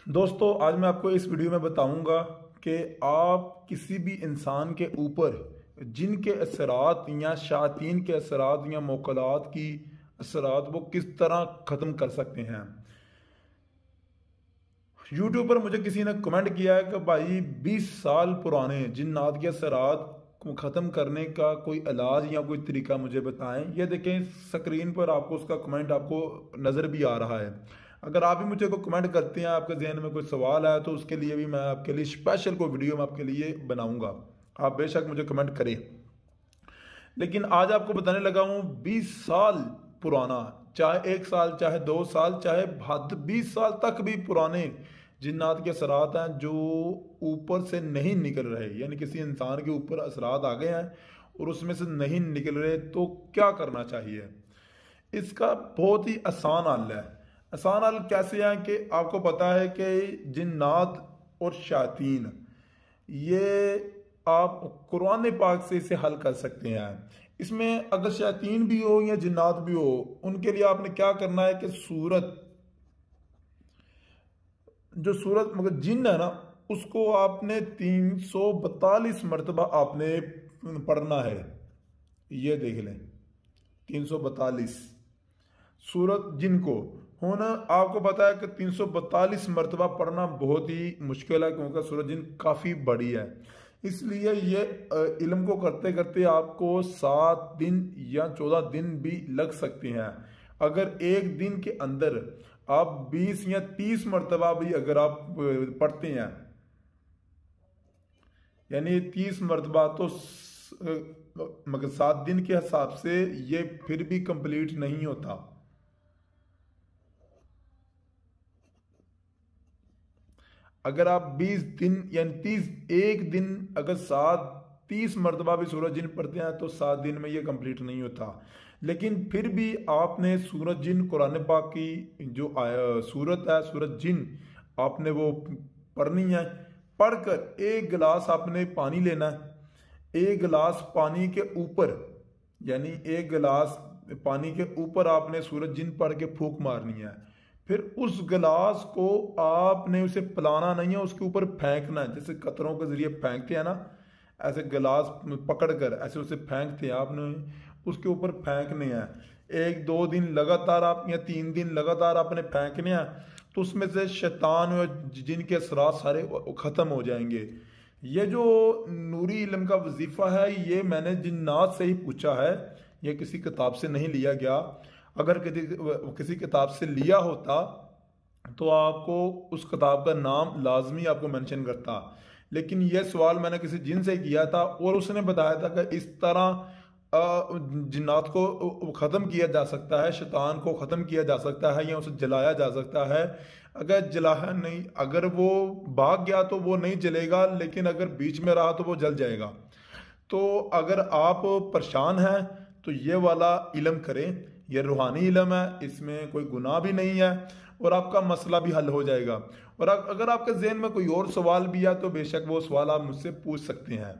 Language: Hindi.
दोस्तों आज मैं आपको इस वीडियो में बताऊंगा कि आप किसी भी इंसान के ऊपर जिन के असरात या शायातीन के असरात या मोकलात की असरात वो किस तरह ख़त्म कर सकते हैं। यूट्यूब पर मुझे किसी ने कमेंट किया है कि भाई 20 साल पुराने जिन्नात के असरात को ख़त्म करने का कोई इलाज या कोई तरीका मुझे बताएं। ये देखें स्क्रीन पर आपको उसका कमेंट आपको नज़र भी आ रहा है। अगर आप भी मुझे कोई कमेंट करते हैं, आपके जहन में कोई सवाल है तो उसके लिए भी मैं आपके लिए स्पेशल कोई वीडियो मैं आपके लिए बनाऊंगा। आप बेशक मुझे कमेंट करें। लेकिन आज आपको बताने लगा हूँ 20 साल पुराना, चाहे 1 साल चाहे 2 साल चाहे 20 साल तक भी पुराने जिन्नात के असरात हैं जो ऊपर से नहीं निकल रहे, यानी किसी इंसान के ऊपर असरात आ गए हैं और उसमें से नहीं निकल रहे, तो क्या करना चाहिए। इसका बहुत ही आसान हल है। आसान हल कैसे है कि आपको पता है कि जिन्नात और शायातीन ये आप कुरान पाक से इसे हल कर सकते हैं। इसमें अगर शैतान भी हो या जिन्नात भी हो, उनके लिए आपने क्या करना है कि सूरत मगर जिन है ना, उसको आपने 342 मरतबा आपने पढ़ना है। ये देख लें 342 सूरत जिन को होना। आपको पता है कि 342 मरतबा पढ़ना बहुत ही मुश्किल है, क्योंकि सूरत जिन काफ़ी बड़ी है। इसलिए ये इल्म को करते करते आपको 7 दिन या 14 दिन भी लग सकते हैं। अगर एक दिन के अंदर आप 20 या 30 मरतबा भी अगर आप पढ़ते हैं, यानी 30 मरतबा, तो मगर 7 दिन के हिसाब से ये फिर भी कंप्लीट नहीं होता। अगर आप 20 दिन यानी एक दिन अगर 30 मरतबा भी सूरज जिन पढ़ते हैं तो 7 दिन में ये कंप्लीट नहीं होता। लेकिन फिर भी आपने सूरज जिन कुरान पाक की जो सूरत है सूरज जिन, आपने वो पढ़नी है। पढ़कर 1 गिलास आपने पानी लेना है। 1 गिलास पानी के ऊपर, यानी 1 गिलास पानी के ऊपर आपने सूरज जिन पढ़ के फूंक मारनी है। फिर उस गिलास को आपने उसे पिलाना नहीं है, उसके ऊपर फेंकना है। जैसे कतरों के जरिए फेंकते हैं ना, ऐसे गिलास पकड़कर ऐसे उसे फेंकते हैं, आपने उसके ऊपर फेंकने हैं। 1-2 दिन लगातार आप या 3 दिन लगातार आपने फेंकने हैं, तो उसमें से शैतान और जिनके असरात सारे खत्म हो जाएंगे। ये जो नूरी इल्म का वजीफा है, ये मैंने जिन्नात से ही पूछा है, ये किसी किताब से नहीं लिया गया। अगर किसी किताब से लिया होता तो आपको उस किताब का नाम लाजमी आपको मेंशन करता। लेकिन यह सवाल मैंने किसी जिन से किया था और उसने बताया था कि इस तरह जिन्नात को ख़त्म किया जा सकता है, शैतान को ख़त्म किया जा सकता है या उसे जलाया जा सकता है। अगर जलाया नहीं, अगर वो भाग गया तो वो नहीं जलेगा, लेकिन अगर बीच में रहा तो वो जल जाएगा। तो अगर आप परेशान हैं तो ये वाला इल्म करें। ये रूहानी इल्म है, इसमें कोई गुनाह भी नहीं है और आपका मसला भी हल हो जाएगा। और अगर आपके जहन में कोई और सवाल भी है तो बेशक वो सवाल आप मुझसे पूछ सकते हैं।